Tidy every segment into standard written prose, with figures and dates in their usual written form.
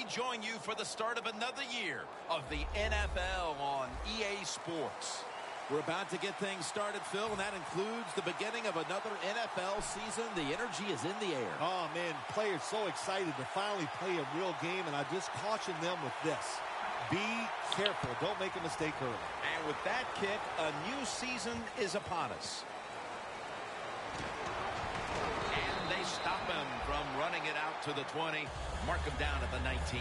join you for the start of another year of the NFL on EA Sports. We're about to get things started, Phil, and that includes the beginning of another NFL season. The energy is in the air. Oh, man, players so excited to finally play a real game, and I just caution them with this. Be careful. Don't make a mistake early. And with that kick, a new season is upon us. And they stop him from running it out to the 20. Mark him down at the 19.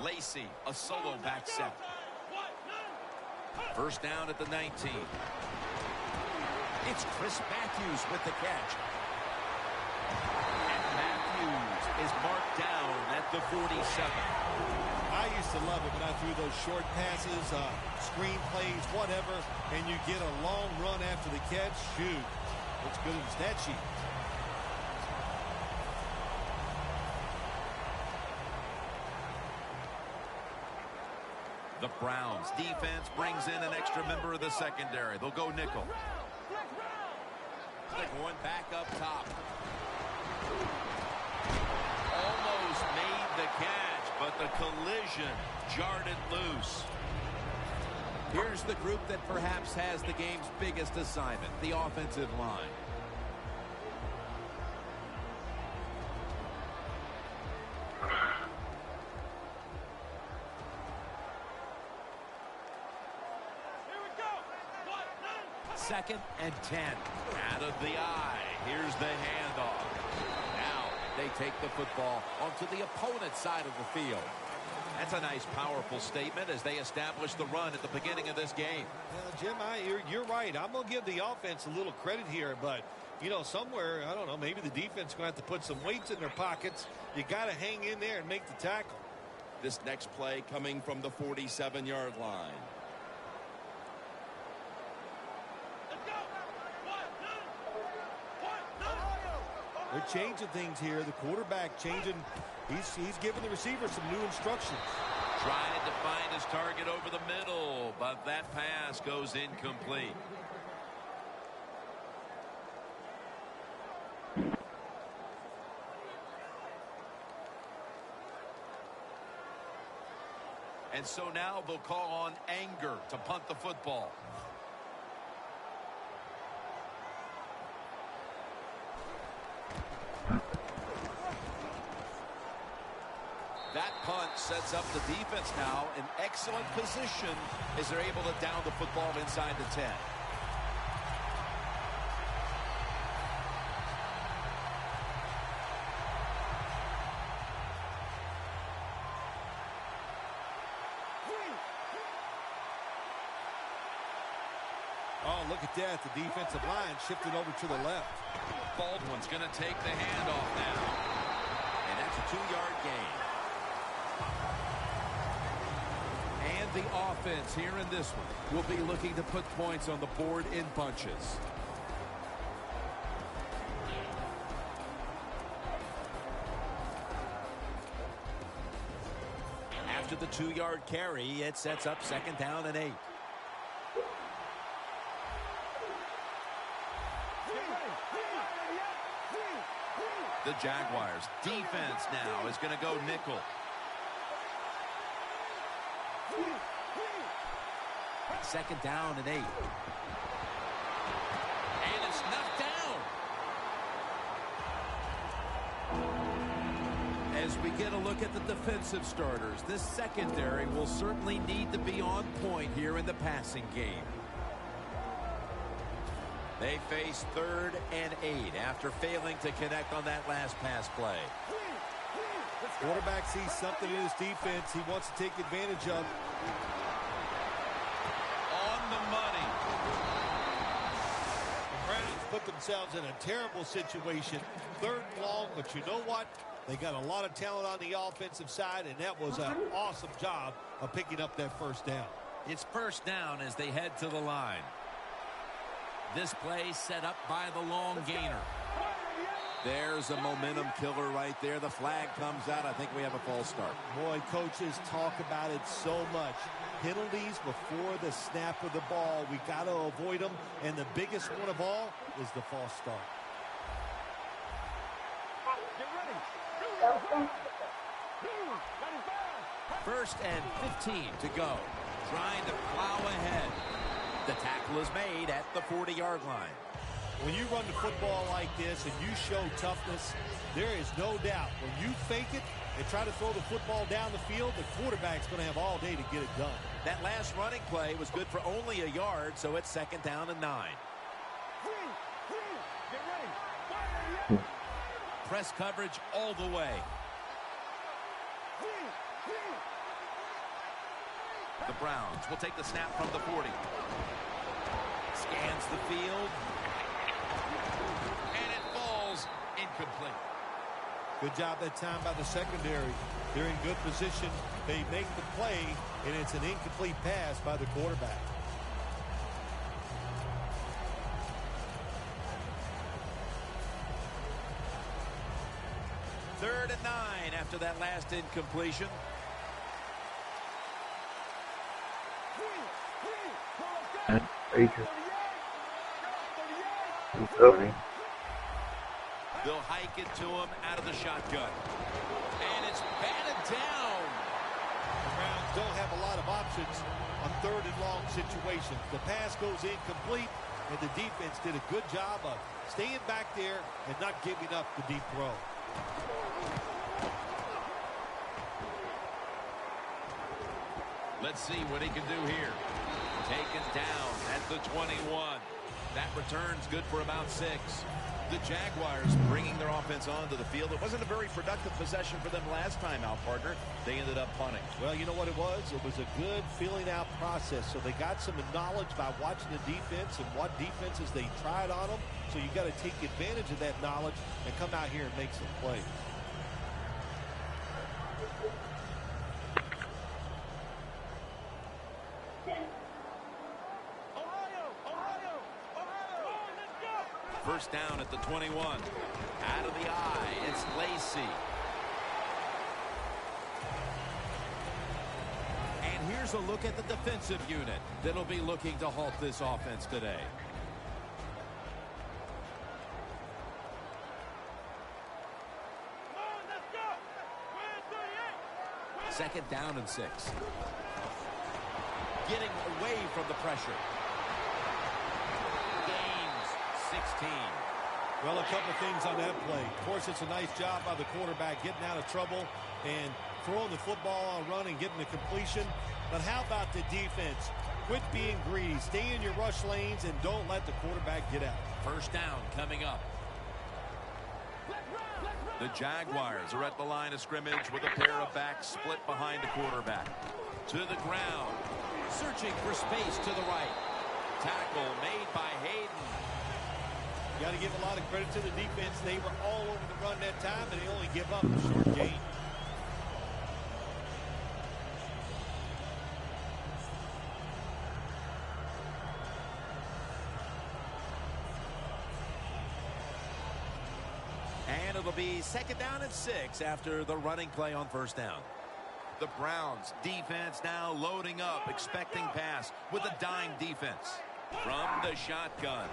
Lacey, a solo back set. First down at the 19. It's Chris Matthews with the catch. And Matthews is marked down at the 47. I used to love it when I threw those short passes, screen plays, whatever, and you get a long run after the catch. Shoot, looks good in the stat sheet. The Browns defense brings in an extra member of the secondary. They'll go nickel. They're going back up top. Almost made the catch, but the collision jarred it loose. Here's the group that perhaps has the game's biggest assignment, the offensive line. Second and 10. Out of the eye. Here's the handoff. Now they take the football onto the opponent's side of the field. That's a nice, powerful statement as they establish the run at the beginning of this game. Jim, you're right. I'm going to give the offense a little credit here, but, you know, somewhere, I don't know, maybe the defense is going to have to put some weights in their pockets. You got to hang in there and make the tackle. This next play coming from the 47-yard line. They're changing things here. The quarterback changing. He's giving the receiver some new instructions. Trying to find his target over the middle, but that pass goes incomplete. And so now they'll call on Anger to punt the football. That punt sets up the defense now in excellent position as they're able to down the football inside the 10. Oh, look at that. The defensive line shifted over to the left. Baldwin's going to take the handoff now. And that's a 2-yard gain. And the offense here in this one will be looking to put points on the board in bunches. After the 2-yard carry, it sets up second down and 8. The Jaguars defense now is going to go nickel. Second down and 8. And it's knocked down. As we get a look at the defensive starters, this secondary will certainly need to be on point here in the passing game. They face 3rd and 8 after failing to connect on that last pass play. Quarterback sees something in his defense he wants to take advantage of. On the money. The Browns put themselves in a terrible situation. 3rd and long, but you know what? They got a lot of talent on the offensive side, and that was an awesome job of picking up that first down. It's first down as they head to the line. This play set up by the long gainer. There's a momentum killer right there. The flag comes out. I think we have a false start. Boy, coaches talk about it so much. Penalties before the snap of the ball. We got to avoid them. And the biggest one of all is the false start. First and 15 to go. Trying to plow ahead. The tackle is made at the 40-yard line. When you run the football like this and you show toughness, there is no doubt when you fake it and try to throw the football down the field, the quarterback's going to have all day to get it done. That last running play was good for only a yard, so it's 2nd down and 9. Press coverage all the way. The Browns will take the snap from the 40. Scans the field. And it falls incomplete. Good job that time by the secondary. They're in good position. They make the play, and it's an incomplete pass by the quarterback. Third and 9 after that last incompletion. They'll hike it to him out of the shotgun. And it's batted down. The Browns don't have a lot of options on 3rd and long situations. The pass goes incomplete, and the defense did a good job of staying back there and not giving up the deep throw. Let's see what he can do here. Taken down at the 21. That return's good for about 6. The Jaguars bringing their offense onto the field. It wasn't a very productive possession for them last time out, partner. They ended up punting. Well, you know what it was? It was a good filling out process. So they got some knowledge by watching the defense and what defenses they tried on them. So you got to take advantage of that knowledge and come out here and make some plays. First down at the 21. Out of the eye, it's Lacy. And here's a look at the defensive unit that'll be looking to halt this offense today. Second down and 6. Getting away from the pressure. 16. Well, a couple things on that play. Of course, it's a nice job by the quarterback getting out of trouble and throwing the football on run and getting the completion. But how about the defense? Quit being greedy. Stay in your rush lanes and don't let the quarterback get out. First down coming up. The Jaguars are at the line of scrimmage with a pair of backs split behind the quarterback. To the ground. Searching for space to the right. Tackle made by Hayden. You got to give a lot of credit to the defense. They were all over the run that time, and they only give up a short gain. And it'll be 2nd down and 6 after the running play on first down. The Browns defense now loading up, expecting pass with a dime defense. From the shotgun.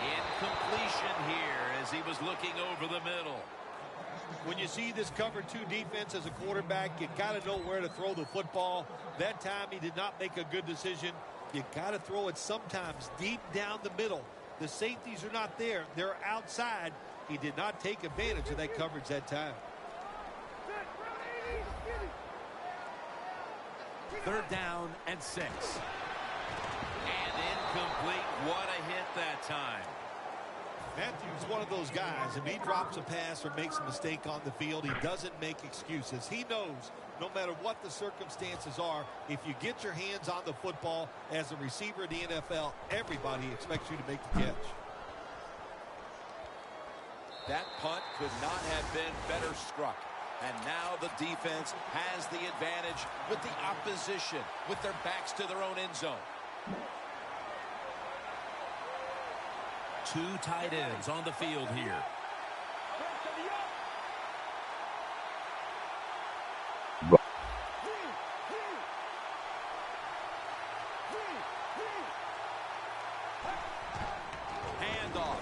Incompletion here as he was looking over the middle. When you see this cover 2 defense as a quarterback, you got to know where to throw the football. That time he did not make a good decision. You got to throw it sometimes deep down the middle. The safeties are not there. They're outside. He did not take advantage of that coverage that time. 3rd down and 6. And incomplete. What a hit that time. Matthew's one of those guys. If he drops a pass or makes a mistake on the field, he doesn't make excuses. He knows no matter what the circumstances are, if you get your hands on the football as a receiver in the NFL, everybody expects you to make the catch. That punt could not have been better struck. And now the defense has the advantage with the opposition, with their backs to their own end zone. Two tight ends on the field here. Handoff.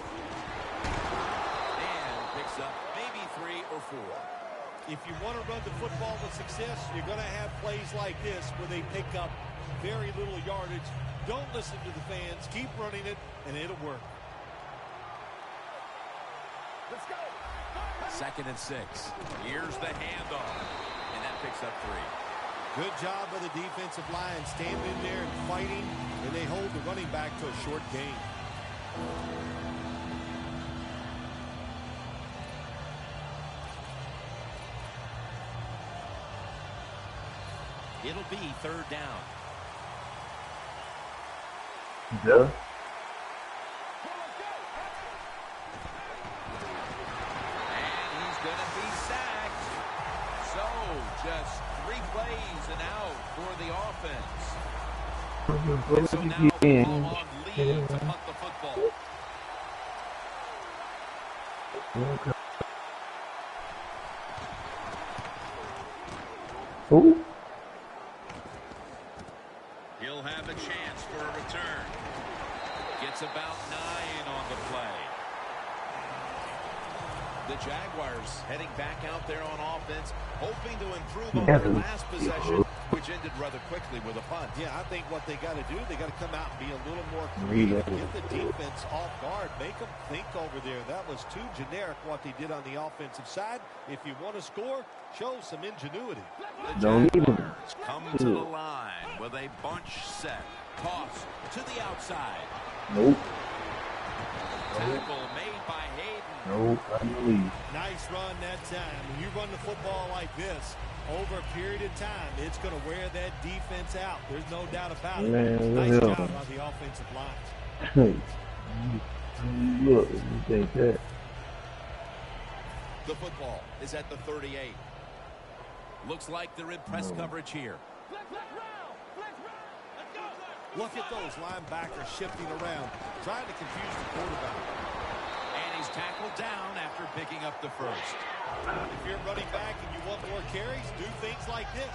And picks up maybe 3 or 4. If you want to run the football with success, you're going to have plays like this where they pick up very little yardage. Don't listen to the fans. Keep running it, and it'll work. Let's go. 2nd and 6. Here's the handoff. And that picks up 3. Good job by the defensive line standing there and fighting, and they hold the running back to a short gain. It'll be 3rd down. Yeah. And he's going to be sacked. So just 3 plays and out for the offense. And so now the ball on lead to punt the football. Who? He'll have a chance for a return. Gets about 9 on the play. The Jaguars heading back out there on offense, hoping to improve on their last possession, which ended rather quickly with a punt. Yeah, I think what they got to do, they got to come out and be a little more creative, get the defense off guard, make them think over there. That was too generic what they did on the offensive side. If you want to score, show some ingenuity. The Jaguars come to the line with a bunch set. Toss to the outside. Nope. Tackle made by Hayden. Nope. I believe. Nice run that time. When you run the football like this, over a period of time, it's going to wear that defense out. There's no doubt about it. Man, nice job on the offensive line. Look, you think that? The football is at the 38. Looks like they're in press coverage here. Look at those linebackers shifting around, trying to confuse the quarterback. And he's tackled down after picking up the first. If you're running back and you want more carries, do things like this.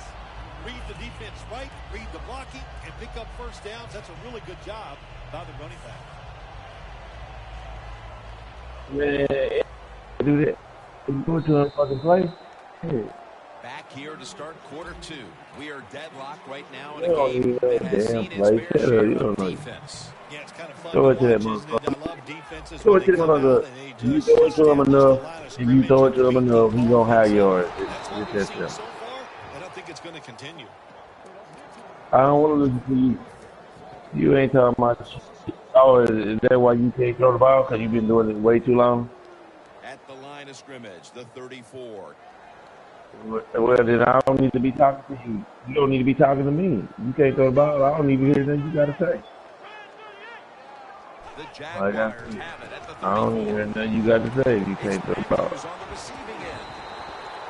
Read the defense right, read the blocking, and pick up first downs. That's a really good job by the running back. Man, do that. You go to a fucking play. Hey. Back here to start quarter 2. We are deadlocked right now in You a don't game need that that has damn seen its play. fair Shut up, share you of don't know. defense. Yeah, it's kind of fun Throw it to that watch, isn't it? motherfucker. I love defenses Throw when it to they the come out motherfucker. and they If you just throw it to him establish the enough, line of if you throw it to him scrimmage enough, and he's gonna have beat yards. That's what It's we've just seen him. so far, and I think it's going to continue. I don't want to listen to you. You ain't talking about the shit. Oh, is that why you can't throw the ball? Because you've been doing it way too long? At the line of scrimmage, the 34. Well, then I don't need to be talking to you. You don't need to be talking to me. You can't throw the ball. I don't need to hear anything you got to say. The Like I Jaguars said, have it at the I don't need to 34. hear anything you got to say if you It's can't throw the ball. Matthews on the receiving end.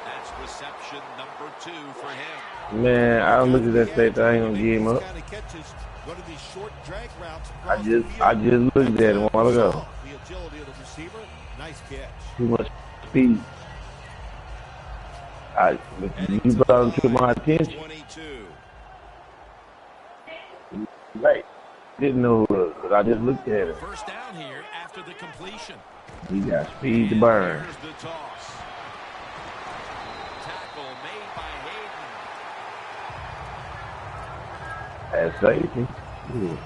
That's reception number 2 for him. Man, I don't look at that tape. I ain't gonna give him up. Kind of catches, go to these short drag routes I across the just field. looked at it a while ago. The agility of the receiver, nice catch. Too much speed. You brought him to my attention. 22. Right. Didn't know who it was, but I just looked at him. First down here after the completion. He got speed to burn. Here's the toss. Tackle made by Hayden. That's safety. Yeah.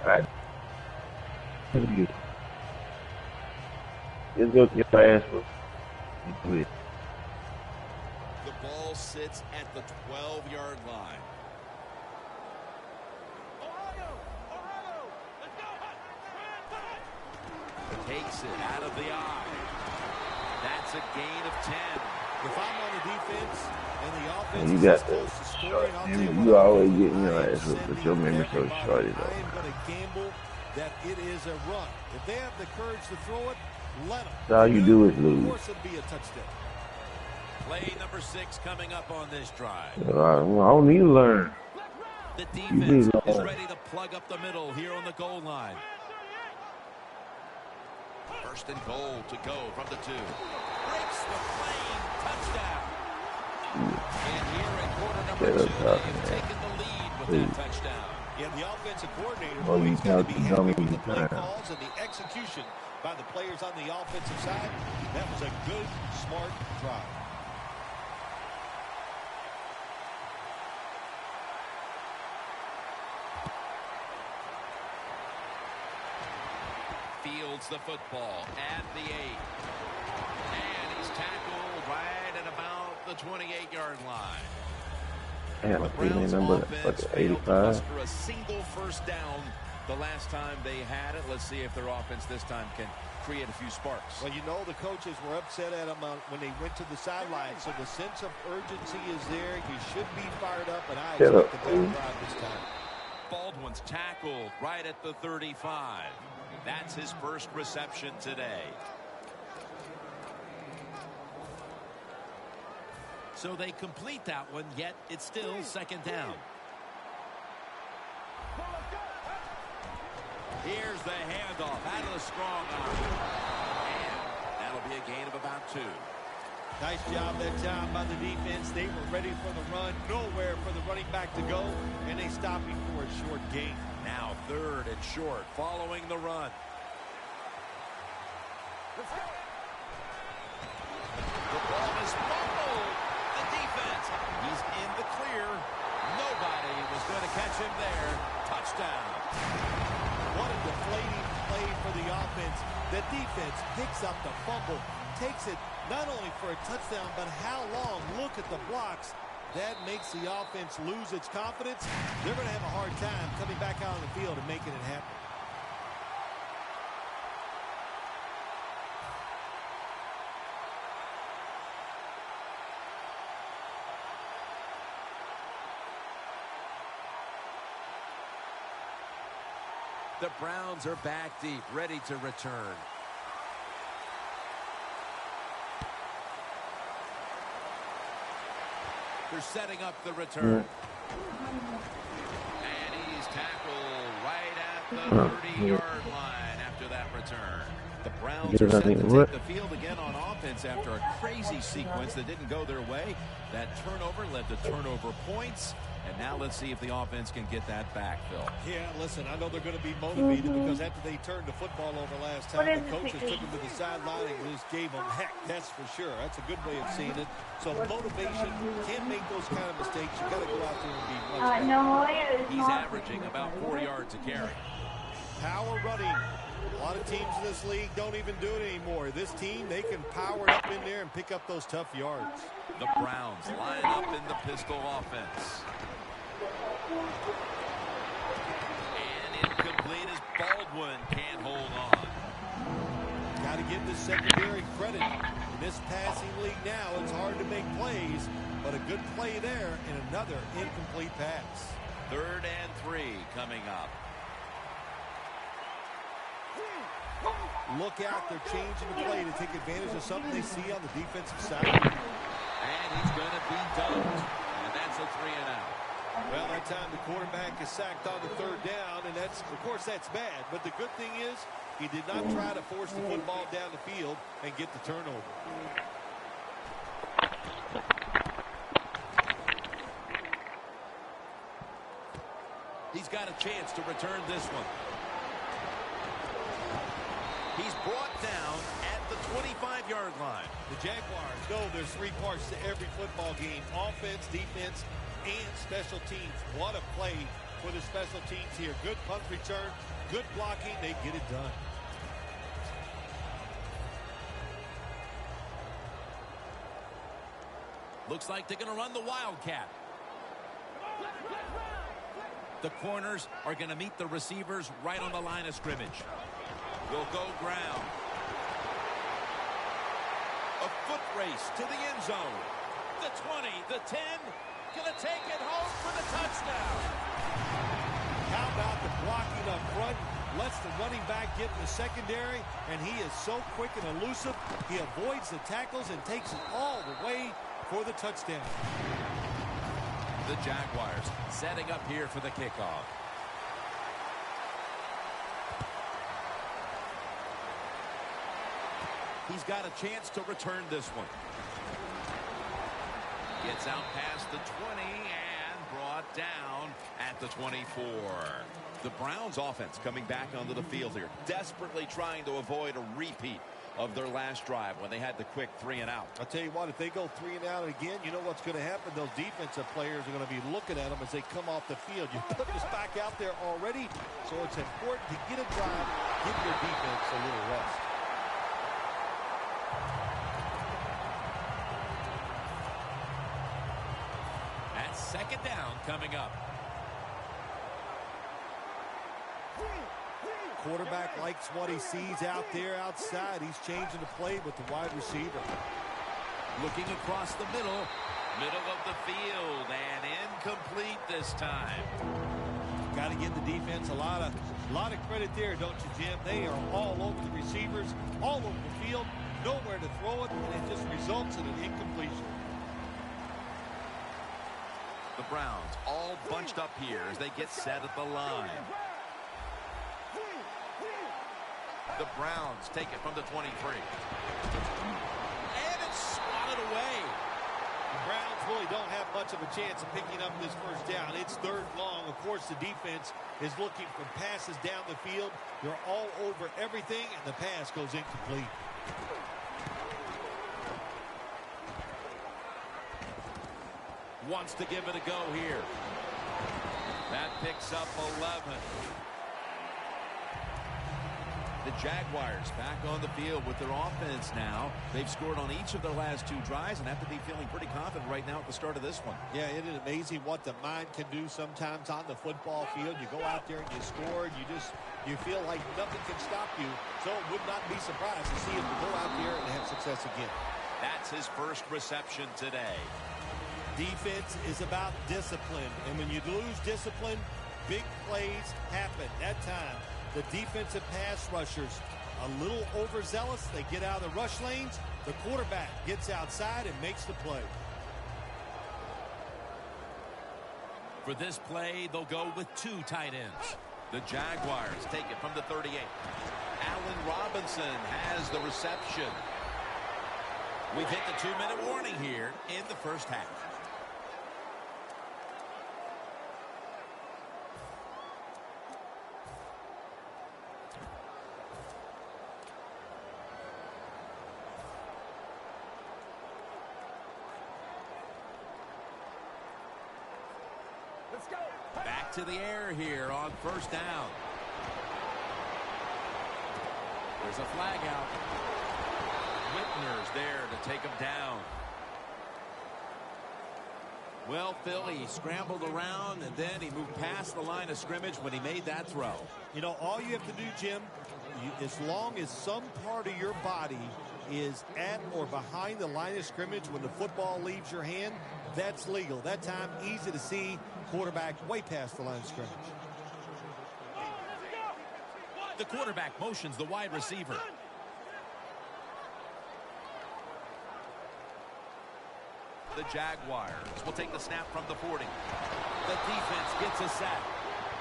Right. Just go to your ass for it. The ball sits at the 12-yard line. Takes it out of the eye. That's a gain of 10. If I'm on the defense and the offense You is got this close to that scoring, I'll tell you You what, always getting your I am ass whooped, but sending your memory so everybody. short. I am going to gamble that it is a run. If they have the courage to throw it, let them. All you do is lose. Of course, it'd be a touchdown. Play number 6 coming up on this drive. I don't need to learn. The defense is ready to plug up the middle here on the goal line. First and goal to go from the 2. Breaks the plane. Touchdown. And here in quarter number 2, they've taken the lead with that touchdown. Yeah, the offensive coordinator Oh, you always got to be happy with the can't play calls and the execution by the players on the offensive side. That was a good, smart drive. Fields the football at the 8. And he's tackled right at about the 28-yard line. Damn, The I think Browns they number offense like failed to 85. muster a single first down the last time they had it. Let's see if their offense this time can create a few sparks. Well, you know the coaches were upset at them when they went to the sideline, so the sense of urgency is there. You should be fired up, and I expect a better drive this time. Baldwin's tackled right at the 35. That's his first reception today. So they complete that one, yet it's still second down. Here's the handoff out of the strong arm. And that'll be a gain of about 2. Nice job that time by the defense. They were ready for the run. Nowhere for the running back to go. And they stopped him for a short gain. Now 3rd and short following the run. The ball is fumbled. The defense. He's in the clear. Nobody was going to catch him there. Touchdown. What a deflating play for the offense. The defense picks up the fumble. Takes it not only for a touchdown, but how long? Look at the blocks. That makes the offense lose its confidence. They're going to have a hard time coming back out on the field and making it happen. The Browns are back deep, ready to return. They're setting up the return. And he's tackled right at the 30-yard line after that return. The Browns are set to take the field again on offense after a crazy sequence that didn't go their way. That turnover led to turnover points. And now let's see if the offense can get that back, Phil. Yeah, listen, I know they're going to be motivated because after they turned the football over last time, the coaches took them to the sideline and just gave them heck. That's for sure. That's a good way of seeing it. So motivation, can't make those kind of mistakes. You got to go out there and be much better. No, he's averaging about 4 yards a carry. Power running. A lot of teams in this league don't even do it anymore. This team, they can power it up in there and pick up those tough yards. The Browns line up in the pistol offense. And incomplete as Baldwin can't hold on. Got to give the secondary credit. In this passing league now, it's hard to make plays, but a good play there and another incomplete pass. 3rd and 3 coming up. Look out, they're changing the play to take advantage of something they see on the defensive side. And he's going to be dumped. And that's a 3-and-out. Well, that time the quarterback is sacked on the 3rd down, and that's, of course, that's bad. But the good thing is he did not try to force the football down the field and get the turnover. He's got a chance to return this one. He's brought down at the 25-yard line. The Jaguars know there's 3 parts to every football game: offense, defense, and special teams. What a play for the special teams here. Good punt return, good blocking. They get it done. Looks like they're going to run the Wildcat. The corners are going to meet the receivers right on the line of scrimmage. Will go ground. A foot race to the end zone. The 20, the 10, going to take it home for the touchdown. How about the blocking up front? Lets the running back get in the secondary, and he is so quick and elusive. He avoids the tackles and takes it all the way for the touchdown. The Jaguars setting up here for the kickoff. He's got a chance to return this one. Gets out past the 20 and brought down at the 24. The Browns offense coming back onto the field here, desperately trying to avoid a repeat of their last drive when they had the quick 3-and-out. I'll tell you what, if they go 3-and-out again, you know what's going to happen. Those defensive players are going to be looking at them as they come off the field. You put this back out there already, so it's important to get a drive, give your defense a little rest. That's second down coming up. Quarterback likes what he sees out there outside. He's changing the play with the wide receiver. Looking across the middle of the field, and incomplete this time. Got to give the defense a lot of credit there, don't you, Jim? They are all over the receivers, all over the field, nowhere to throw it, and it just results in an incompletion. The Browns all bunched up here as they get set at the line. The Browns take it from the 23. And it's swatted away. The Browns really don't have much of a chance of picking up this first down. It's third long. Of course, the defense is looking for passes down the field. They're all over everything, and the pass goes incomplete. Wants to give it a go here. That picks up 11. The Jaguars back on the field with their offense now. They've scored on each of their last two drives and have to be feeling pretty confident right now at the start of this one. Yeah, it is amazing what the mind can do sometimes on the football field. You go out there and you score, and you feel like nothing can stop you. So it would not be surprised to see him go out there and have success again. That's his first reception today. Defense is about discipline, and when you lose discipline, big plays happen. That time, the defensive pass rushers a little overzealous. They get out of the rush lanes. The quarterback gets outside and makes the play. For this play, they'll go with two tight ends. The Jaguars take it from the 38. Allen Robinson has the reception. We've hit the 2-minute warning here in the first half. Back to the air here on first down. There's a flag out. Whitner's there to take him down. Well, Phil, he scrambled around, and then he moved past the line of scrimmage when he made that throw. You know, all you have to do, Jim, as long as some part of your body is at or behind the line of scrimmage when the football leaves your hand, that's legal. That time, easy to see, quarterback way past the line of scrimmage. The quarterback motions the wide receiver. The Jaguars will take the snap from the 40. The defense gets a sack.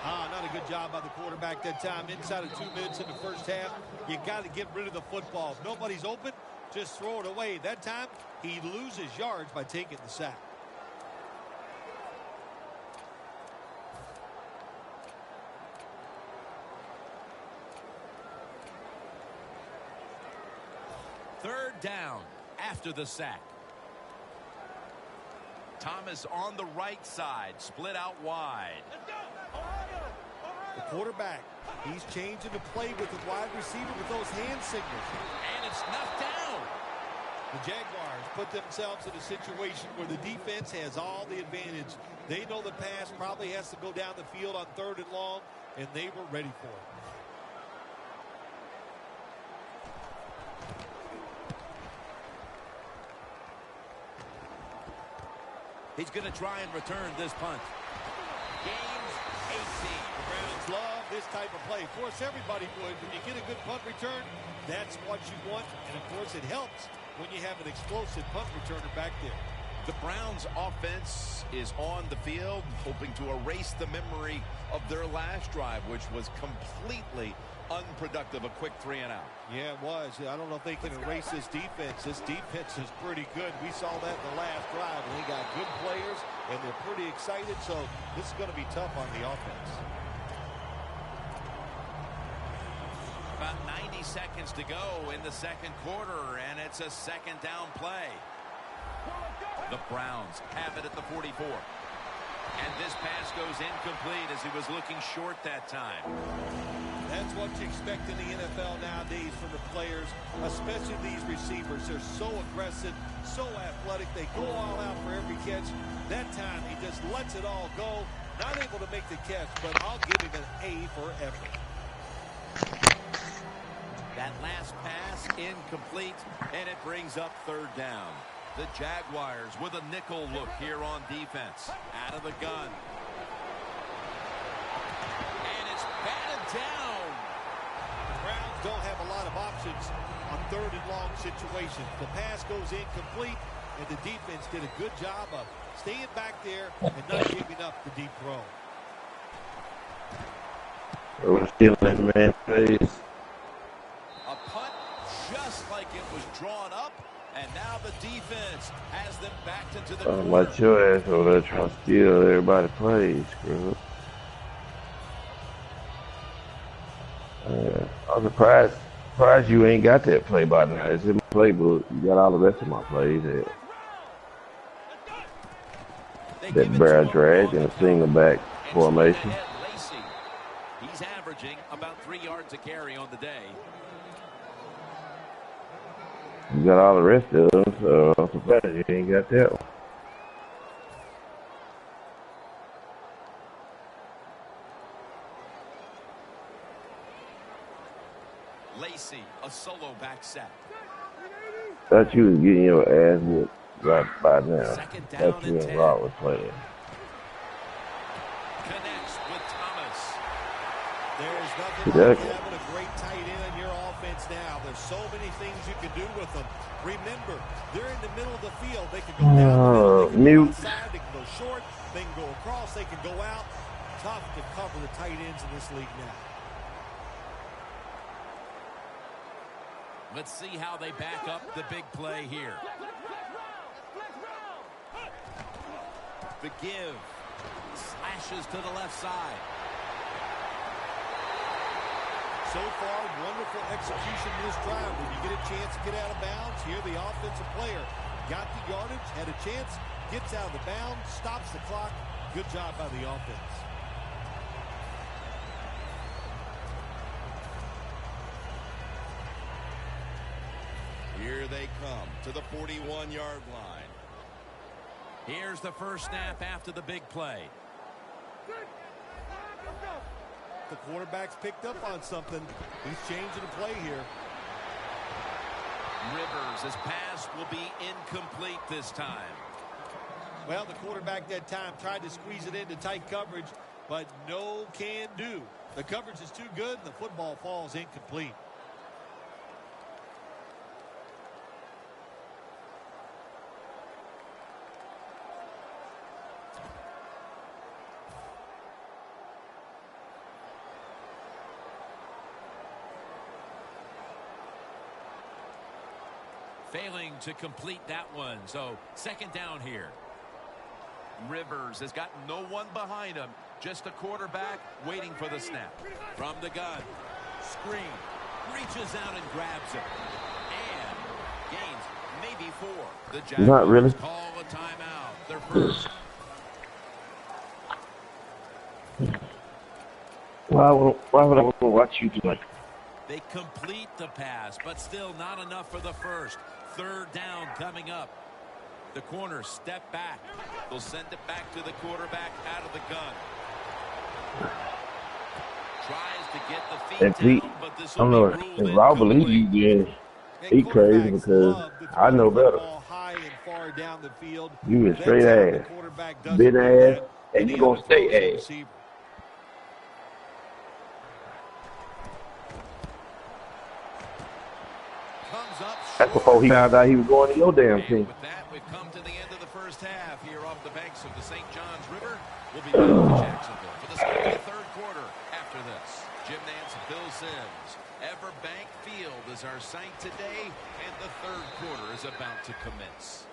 Not a good job by the quarterback that time. Inside of 2 minutes in the first half, you got to get rid of the football. If nobody's open, just throw it away. That time, he loses yards by taking the sack. Third down after the sack. Thomas on the right side, split out wide. The quarterback, he's changing the play with the wide receiver with those hand signals. And it's knocked down. The Jaguars put themselves in a situation where the defense has all the advantage. They know the pass probably has to go down the field on 3rd and long, and they were ready for it. He's going to try and return this punt. Gains 18. The Browns love this type of play. Of course, everybody would. When you get a good punt return, that's what you want. And, of course, it helps when you have an explosive punt returner back there. The Browns offense is on the field, hoping to erase the memory of their last drive, which was completely unproductive. A quick 3 and out. Yeah, it was. I don't know if they can erase this defense. This defense is pretty good. We saw that in the last drive, and they got good players, and they're pretty excited, so this is going to be tough on the offense. About 90 seconds to go in the second quarter, and it's a second down play. The Browns have it at the 44. And this pass goes incomplete as he was looking short that time. That's what you expect in the NFL nowadays from the players, especially these receivers. They're so aggressive, so athletic. They go all out for every catch. That time, he just lets it all go. Not able to make the catch, but I'll give him an A for effort. That last pass incomplete, and it brings up third down. The Jaguars with a nickel look here on defense. Out of the gun. And it's batted down. The Browns don't have a lot of options on third and long situations. The pass goes incomplete, and the defense did a good job of staying back there and not giving up the deep throw. We're stealing man plays. A punt just like it was drawn up. And now the defense has them backed into the corner. Watch your ass over there trying to steal everybody plays, bro. I'm surprised you ain't got that play by now. It's in my playbook. You got all the rest of my plays there. That barrel drag and a single back formation. He's averaging about 3 yards a carry on the day. You got all the rest of them, so I'm surprised you ain't got that one. Lacey, a solo back set. Thought you was getting your ass whooped right by now. Second down Thought you and and 10. Rock was playing. Connects with Thomas. There's nothing like having a great tight end in your offense now. There's so many things you can do with them. Remember, they're in the middle of the field. They can go down the middle, they can go outside, they can go short, they can go across, they can go out. Tough to cover the tight ends in this league now. Let's see how they back up the big play here. The give. Slashes to the left side. So far, wonderful execution in this drive. When you get a chance to get out of bounds, here the offensive player got the yardage, had a chance, gets out of the bounds, stops the clock. Good job by the offense. Here they come to the 41-yard line. Here's the first snap after the big play. The quarterback's picked up on something. He's changing the play here. Rivers, his pass will be incomplete this time. Well, the quarterback that time tried to squeeze it into tight coverage, but no can do. The coverage is too good, and the football falls incomplete. Failing to complete that one, so second down here. Rivers has got no one behind him, just a quarterback waiting for the snap. From the gun, screen, reaches out and grabs it. And gains maybe 4. The Jaguars Not really. call a timeout. Their first. Why would I want to watch you tonight? They complete the pass, but still not enough for the first. Third down coming up. The corners step back. They'll send it back to the quarterback out of the gun. Tries to get the feet down, but this will be ruled if I believe you, then he crazy because I know better. You is straight ass, big ass, and you gonna stay ass. That's before he found out he was going to your damn team. With that, we've come to the end of the first half. the banks of the St. Johns River. We'll be back to Jacksonville for the start of the third quarter after this. Jim Nance and Bill Sims. Everbank Field is our site today, and the third quarter is about to commence.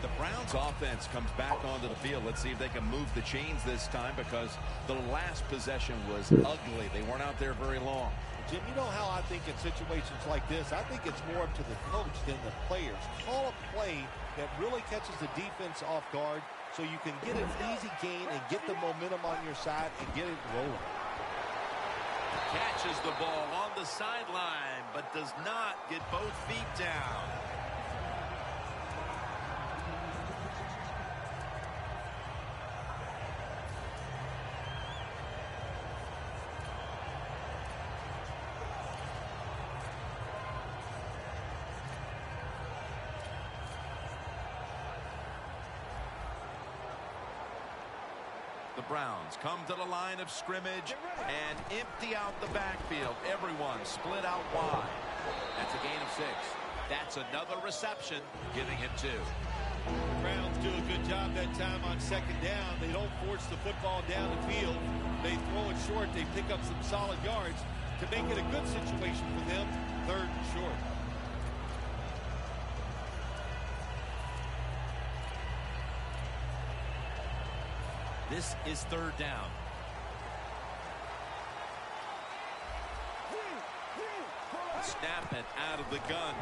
The Browns offense comes back onto the field. Let's see if they can move the chains this time, because the last possession was ugly. They weren't out there very long. Jim, you know how I think in situations like this, I think it's more up to the coach than the players. Call a play that really catches the defense off guard so you can get an easy gain and get the momentum on your side and get it rolling. Catches the ball on the sideline, but does not get both feet down. The Browns come to the line of scrimmage and empty out the backfield. Everyone split out wide. That's a gain of 6. That's another reception, giving him 2. The Browns do a good job that time on second down. They don't force the football down the field. They throw it short. They pick up some solid yards to make it a good situation for them. Third and short. This is third down. Snap it out of the gun.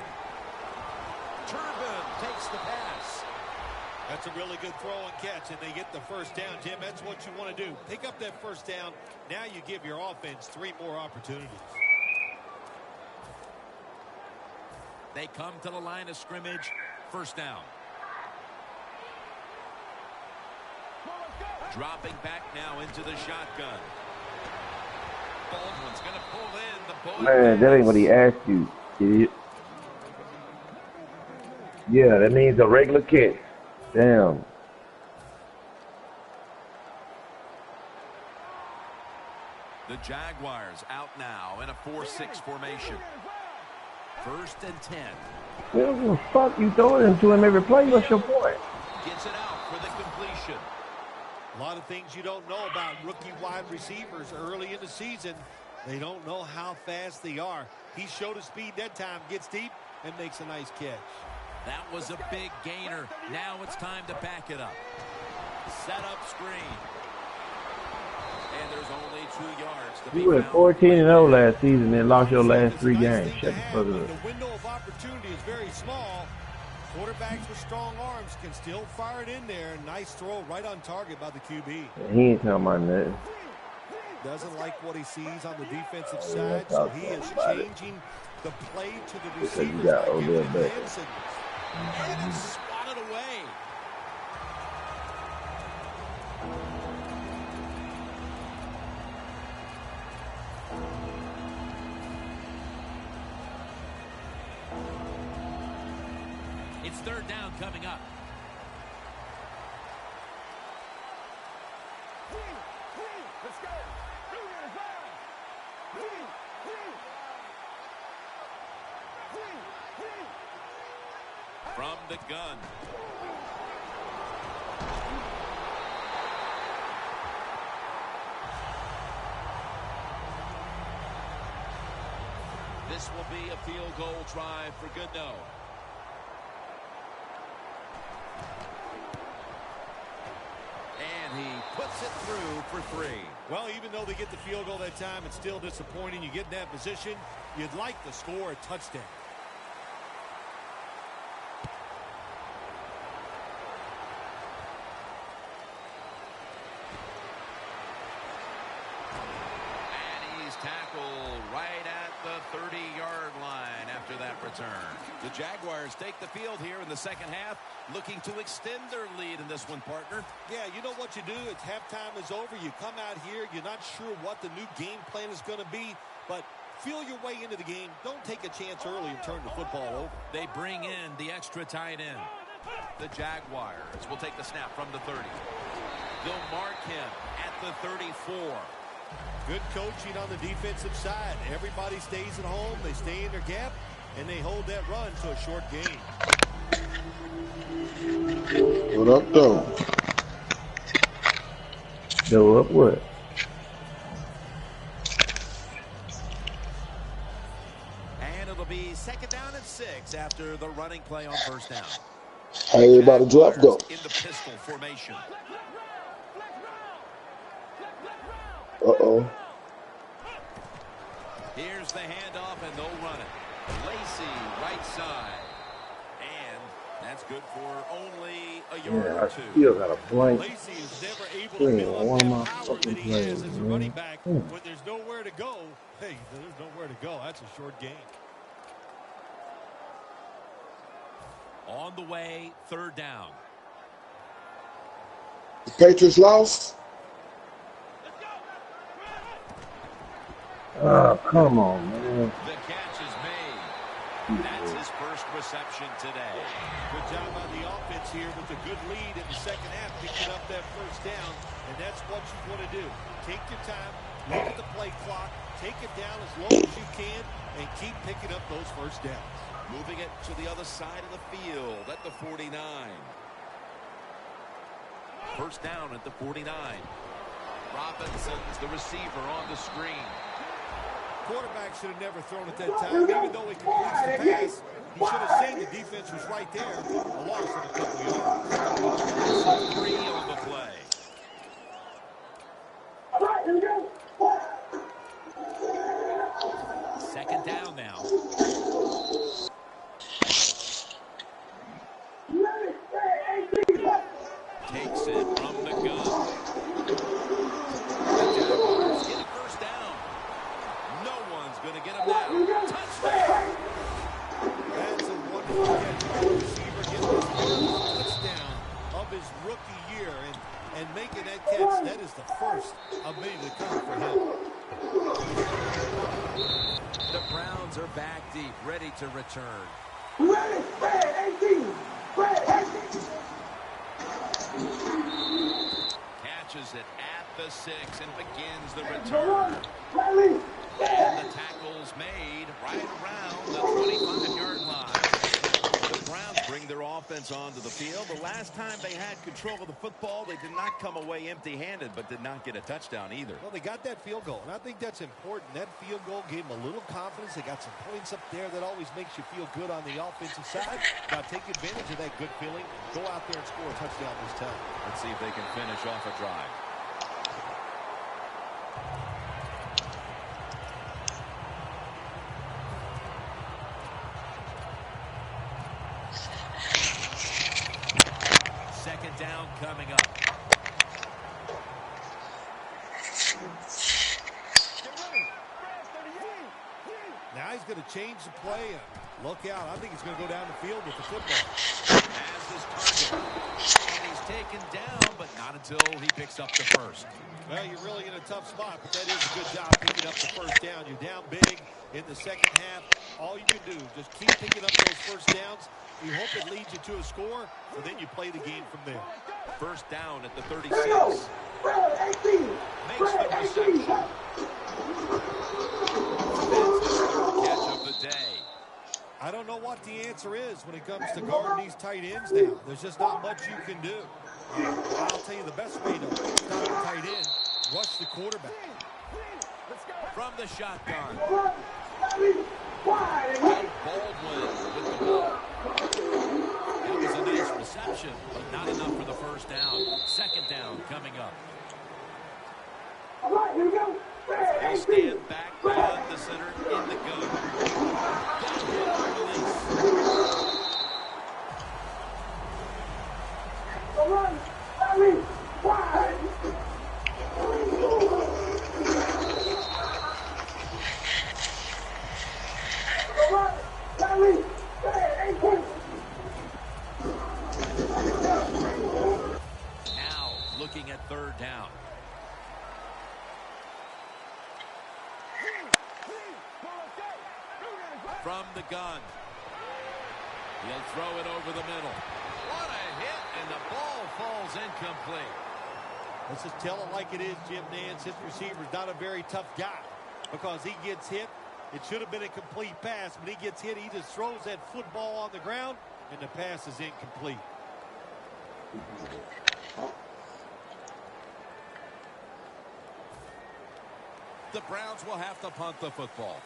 Turbin takes the pass. That's a really good throw and catch, and they get the first down. Jim, that's what you want to do. Pick up that first down. Now you give your offense 3 more opportunities. They come to the line of scrimmage. First down. Dropping back now into the shotgun. Baldwin's going to pull in the ball. Man, that ain't what he asked you, idiot. Yeah, that means a regular catch. Damn. The Jaguars out now in a 4-6 formation. First and 10. Well, what the fuck you throwing it to him every play? What's your point? Gets it out for the completion. A lot of things you don't know about rookie wide receivers early in the season. They don't know how fast they are. He showed his speed that time, gets deep, and makes a nice catch. That was a big gainer. Now it's time to back it up. Set up screen. And there's only 2 yards to be You went 14-0 last season and lost your last 3 games. Shut the fuck up. The window of opportunity is very small. Quarterbacks with strong arms can still fire it in there. Nice throw right on target by the QB. He ain't talking about nothing. Doesn't like what he sees on the defensive side, so he is changing the play to the receivers by giving him hand signals. And he swatted away. It's third down coming up. Let's go. From the gun. This will be a field goal try for good no. And he puts it through for 3. Well, even though they get the field goal that time, it's still disappointing. You get in that position, you'd like to score a touchdown. And he's tackled right at the 30-yard line after that return. The Jaguars take the field here in the second half, looking to extend their lead in this one, partner. Yeah, you know what you do? It's halftime is over. You come out here. You're not sure what the new game plan is going to be, but feel your way into the game. Don't take a chance early and turn the football over. They bring in the extra tight end. The Jaguars will take the snap from the 30. They'll mark him at the 34. Good coaching on the defensive side. Everybody stays at home. They stay in their gap, and they hold that run to a short gain. What up, though? Go up what? And it'll be 2nd down and 6 after the running play on 1st down. How everybody draft go? In the pistol formation. Uh-oh. Here's the handoff, and they'll run it. Lacy, right side. And that's good for only a yard Yeah, or I 2. still got a blank Lacy is never able to screen build on up one of my that power fucking that he has plays, as a man. running back. When there's nowhere to go, hey, there's nowhere to go. That's a short game. On the way, 3rd down. The Patriots lost? Oh, come on, man. The catch is made. That's his first reception today. Good job on the offense here with a good lead in the 2nd half, picking up that 1st down, and that's what you want to do. Take your time, look at the play clock, take it down as low as you can, and keep picking up those 1st downs. Moving it to the other side of the field at the 49. 1st down at the 49. Robinson's the receiver on the screen. Quarterback should have never thrown it that time, even though he completes the pass. He should have seen the defense was right there. A loss of a couple yards. 3 on the play. Second down now. Takes it from the gun. The Jaguars get a 1st down. No one's going to get him now. Touchdown. That's a wonderful catch by the receiver, getting his first touchdown of his rookie year. And making that catch, that is the first of many to come for him. The Browns are back deep, ready to return. Catches it at the 6 and begins the return. And the tackle's made right around the 25-yard line. The Browns bring their offense onto the field. The last time they had control of the football, they did not come away empty-handed, but did not get a touchdown either. Well, they got that field goal, and I think that's important. That field goal gave them a little confidence. They got some points up there that always makes you feel good on the offensive side. Now take advantage of that good feeling. Go out there and score a touchdown this time. Let's see if they can finish off a drive. Second down coming up. Now he's going to change the play. And look out. I think he's going to go down the field with the football. Has his target. And he's taken down, but not until he picks up the 1st. Well, you're really in a tough spot, but that is a good job picking up the 1st down. You're down big in the 2nd half. All you can do, just keep picking up those 1st downs. You hope it leads you to a score, and then you play the game from there. 1st down at the 36. Makes the reception. That's his 3rd catch of the day. I don't know what the answer is when it comes to guarding these tight ends now. There's just not much you can do. I'll tell you the best way to stop a tight end, rush the quarterback. From the shotgun. Baldwin with the ball. That was a nice reception, but not enough for the 1st down. 2nd down coming up. He'll stand back beyond the center in the gun. Downhill release. Now looking at 3rd down. From the gun. He'll throw it over the middle. What a hit, and the ball falls incomplete. Let's just tell it like it is, Jim Nance. His receiver's not a very tough guy because he gets hit. It should have been a complete pass, but he gets hit. He just throws that football on the ground, and the pass is incomplete. The Browns will have to punt the football.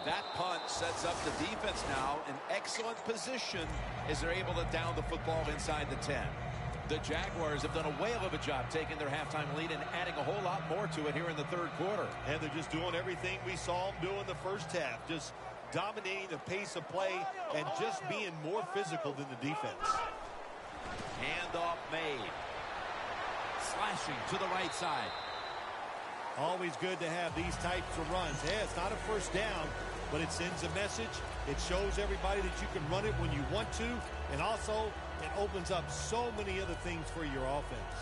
That punt sets up the defense now in excellent position as they're able to down the football inside the 10. The Jaguars have done a whale of a job taking their halftime lead and adding a whole lot more to it here in the third quarter. And they're just doing everything we saw them do in the first half. Just dominating the pace of play and just being more physical than the defense. Handoff made. Slashing to the right side. Always good to have these types of runs. Yeah, it's not a first down, but it sends a message. It shows everybody that you can run it when you want to, and also it opens up so many other things for your offense.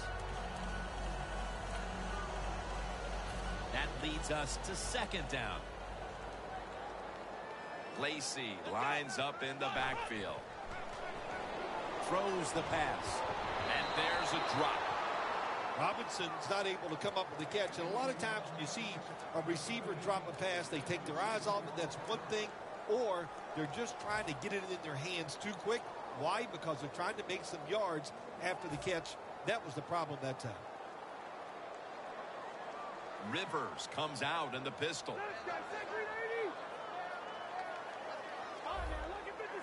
That leads us to second down. Lacey lines up in the backfield. Throws the pass. And there's a drop. Robinson's not able to come up with the catch. And a lot of times when you see a receiver drop a pass, they take their eyes off it. That's one thing. Or they're just trying to get it in their hands too quick. Why? Because they're trying to make some yards after the catch. That was the problem that time. Rivers comes out in the pistol.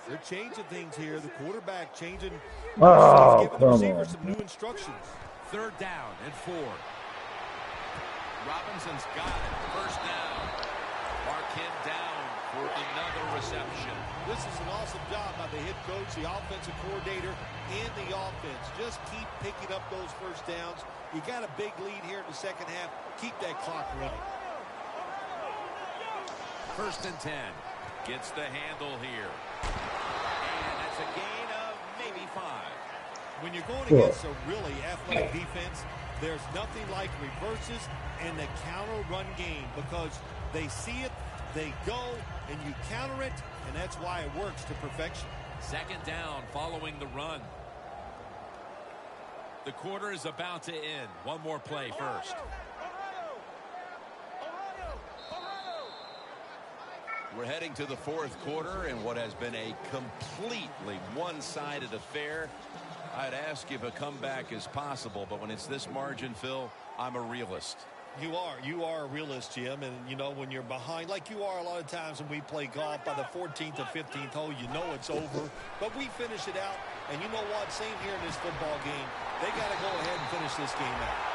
They're changing things here. The quarterback changing. Oh, giving the come receiver on. some new instructions. Third down and 4. Robinson's got it. First down. Mark him down for another reception. This is an awesome job by the head coach, the offensive coordinator, and the offense. Just keep picking up those first downs. You got a big lead here in the second half. Keep that clock running. First and 10. Gets the handle here. And that's a gain of maybe 5. When you're going against a really athletic defense, there's nothing like reverses and the counter run game because they see it, they go, and you counter it, and that's why it works to perfection. Second down following the run. The quarter is about to end. One more play first. We're heading to the fourth quarter in what has been a completely one-sided affair. I'd ask if a comeback is possible, but when it's this margin, Phil, I'm a realist. You are a realist, Jim, and you know when you're behind, like you are a lot of times when we play golf, by the 14th or 15th hole, you know it's over, but we finish it out, and you know what, same here in this football game, they got to go ahead and finish this game out.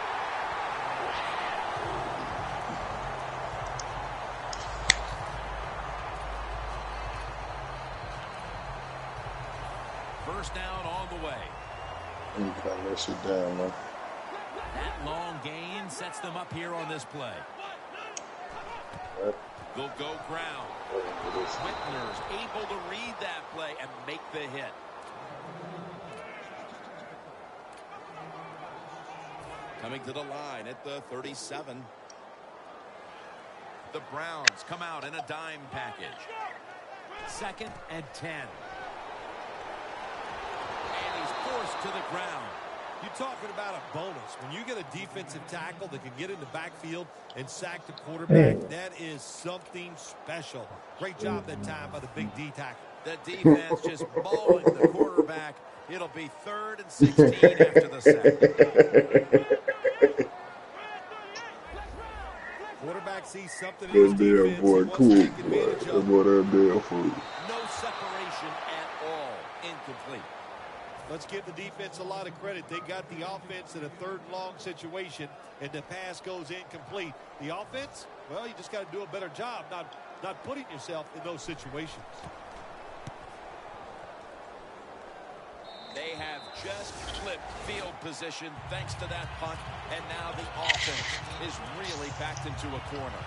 First down on the way. You gotta let you down, man. That long gain sets them up here on this play. They'll go ground. Whitner's able to read that play and make the hit. Coming to the line at the 37. The Browns come out in a dime package. Second and 10. And he's forced to the ground. You're talking about a bonus. When you get a defensive tackle that can get in the backfield and sack the quarterback, that is something special. Great job that time by the big D tackle. The defense just mauling the quarterback. It'll be 3rd and 16 after the sack. Quarterback sees something in his That defense. damn boy He cool, wants to take boy. advantage That of. boy that damn fool. No separation at all. Incomplete. Let's give the defense a lot of credit. They got the offense in a 3rd and long situation, and the pass goes incomplete. The offense, well, you just got to do a better job not putting yourself in those situations. They have just flipped field position thanks to that punt, and now the offense is really backed into a corner.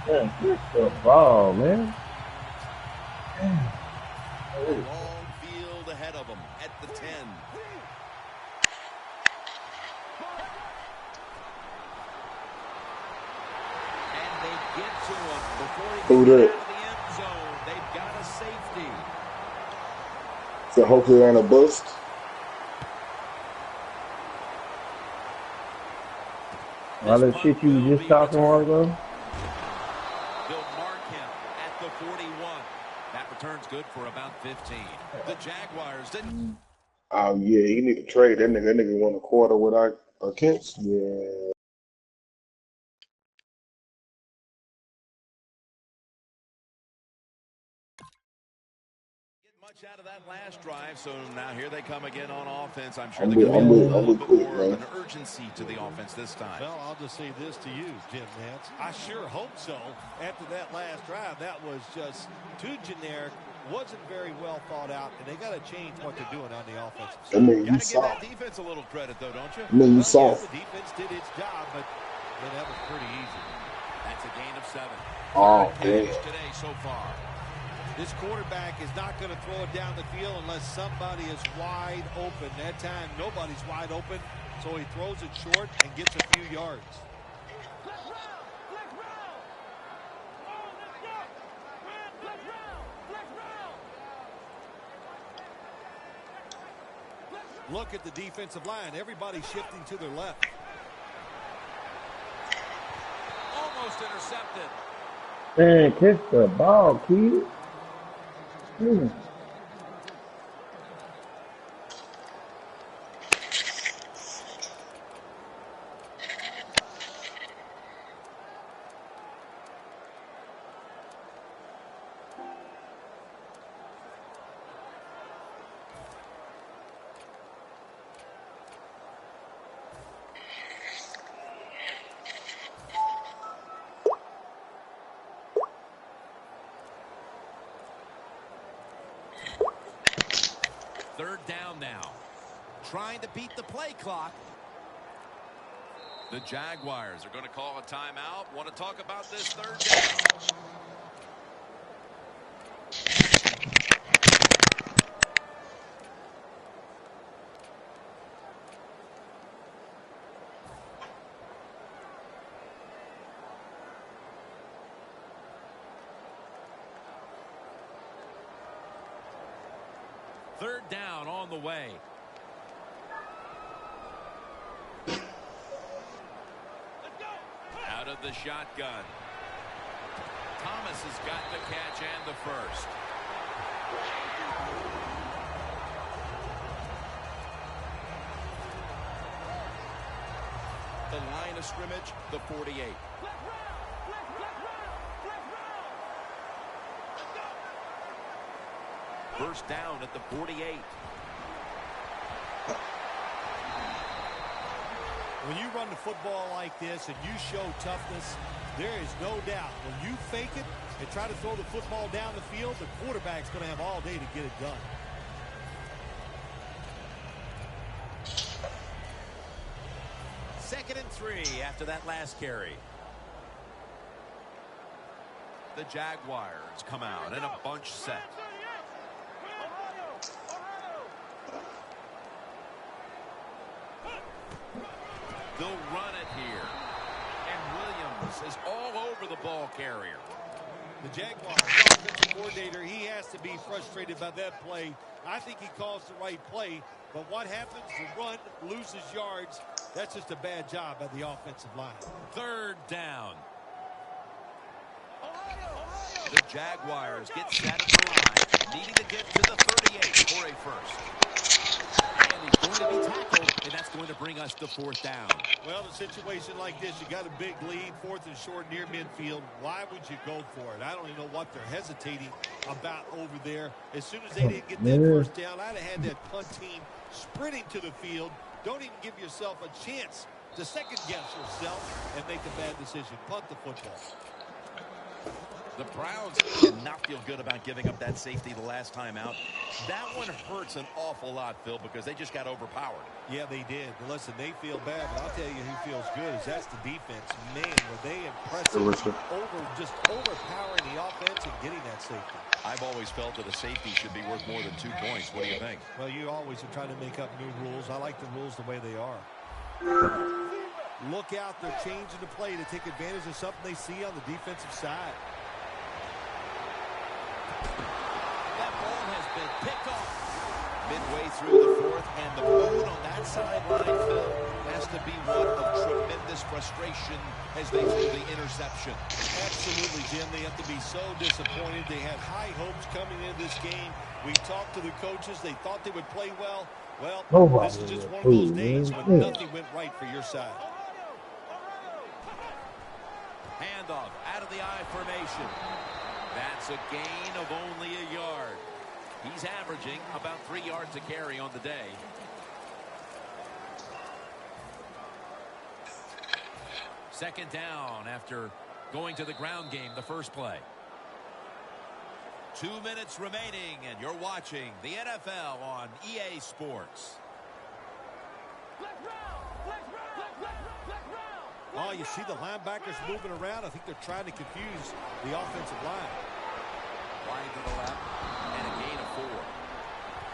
Man, get the ball, man. A long field ahead of them at the 10. And they get to him before he Who can get that? out of the end zone. They've got a safety. So hopefully it ain't a bust. All that shit you was just talking about, though. They'll mark him at the 41. That return's good for about 15. The Jaguars didn't. Oh yeah, you need to trade that nigga. That nigga won a quarter without a catch. Yeah. Much out of that last drive, so now here they come again on offense. I'm sure I'm they're with, going to I'm be a with, I'm little with bit Quick, more of man. an urgency to the offense this time. Well, I'll just say this to you, Jim Nance. I sure hope so. After that last drive, that was just too generic, wasn't very well thought out, and they got to change what they're doing on the offensive That side. mean you Got to give that soft. defense a little credit, though, don't you? That mean you Well, yeah, soft. the defense did its job, but that was pretty easy. That's a gain of 7. Oh, Third damn. catch today so far. This quarterback is not going to throw it down the field unless somebody is wide open. That time, nobody's wide open, so he throws it short and gets a few yards. Look at the defensive line. Everybody's shifting to their left. Almost intercepted. Man, catch the ball, kid. Mm. Third down now. Trying to beat the play clock. The Jaguars are going to call a timeout. Want to talk about this third down? Third down on the way. Out of the shotgun. Thomas has got the catch and the first. The line of scrimmage, the 48. First down at the 48. When you run the football like this and you show toughness, there is no doubt when you fake it and try to throw the football down the field, the quarterback's going to have all day to get it done. Second and 3 after that last carry. The Jaguars come out in a bunch set. They'll run it here. And Williams is all over the ball carrier. The Jaguars offensive coordinator, he has to be frustrated by that play. I think he calls the right play, but what happens? The run loses yards. That's just a bad job by the offensive line. Third down. The Jaguars get set at the line, needing to get to the 38 for a first. And he's going to be tackled, and that's going to bring us to fourth down. Well, in a situation like this, you got a big lead, fourth and short near midfield. Why would you go for it? I don't even know what they're hesitating about over there. As soon as they didn't get that first down, I'd have had that punt team sprinting to the field. Don't even give yourself a chance to second-guess yourself and make a bad decision. Punt the football. The Browns cannot feel good about giving up that safety the last time out. That one hurts an awful lot, Phil, because they just got overpowered. Yeah, they did. But listen, they feel bad, but I'll tell you who feels good is that's the defense. Man, were they impressive, just overpowering the offense and getting that safety. I've always felt that a safety should be worth more than 2 points. What do you think? Well, you always are trying to make up new rules. I like the rules the way they are. Look out, they're changing the play to take advantage of something they see on the defensive side. That ball has been picked off. midway through the fourth, and the mood on that sideline, Phil, has to be one of tremendous frustration as they throw the interception. Absolutely, Jim. They have to be so disappointed. They had high hopes coming into this game. We talked to the coaches. They thought they would play well. Well, this is just one of those days when nothing went right for your side. Handoff out of the I formation. That's a gain of only a yard. He's averaging about 3 yards a carry on the day. Second down after going to the ground game the first play. 2 minutes remaining, and you're watching the NFL on EA Sports. Oh, you see the linebackers moving around. I think they're trying to confuse the offensive line. Wide to the left, and a gain of 4.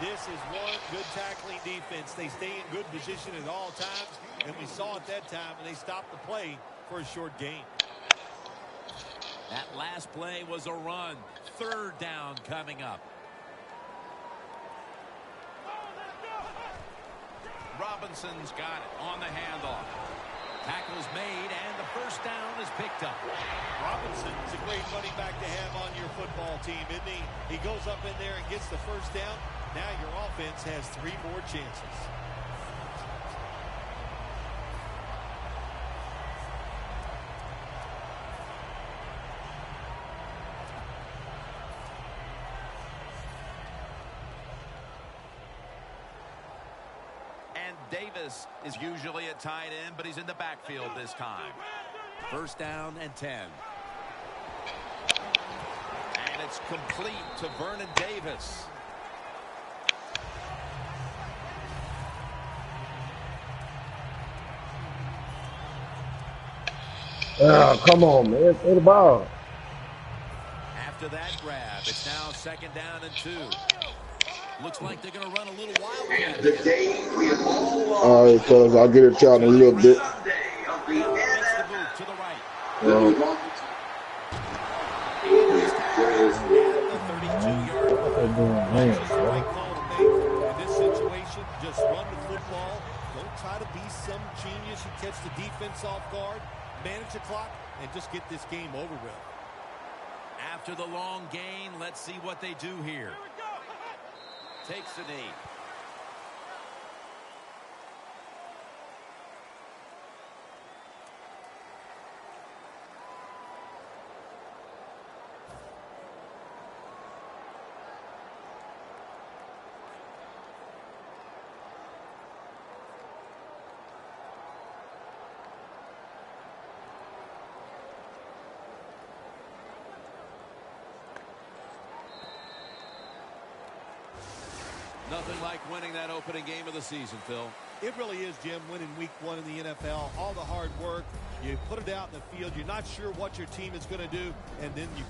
This is one good tackling defense. They stay in good position at all times, and we saw at that time when they stopped the play for a short gain. That last play was a run. Third down coming up. Robinson's got it on the handoff. Tackle's made, and the first down is picked up. Robinson's a great running back to have on your football team, isn't he? He goes up in there and gets the first down. Now your offense has 3 more chances. Davis is usually at tight end, but he's in the backfield this time. First down and 10. And it's complete to Vernon Davis. Oh, come on, man. Throw the ball. After that grab, it's now second down and 2. Looks like they're going to run a little wildcat. All right, fellas, I'll get it to y'all in a little bit. Makes the move to the right. The 32-yard line. That's the right call to make in this situation. Just run the football. Don't try to be some genius who catch the defense off guard. Manage the clock and just get this game over with. After the long gain, let's see what they do here. Takes the knee. Nothing like winning that opening game of the season, Phil. It really is, Jim, winning week 1 in the NFL. All the hard work, you put it out in the field, you're not sure what your team is going to do, and then you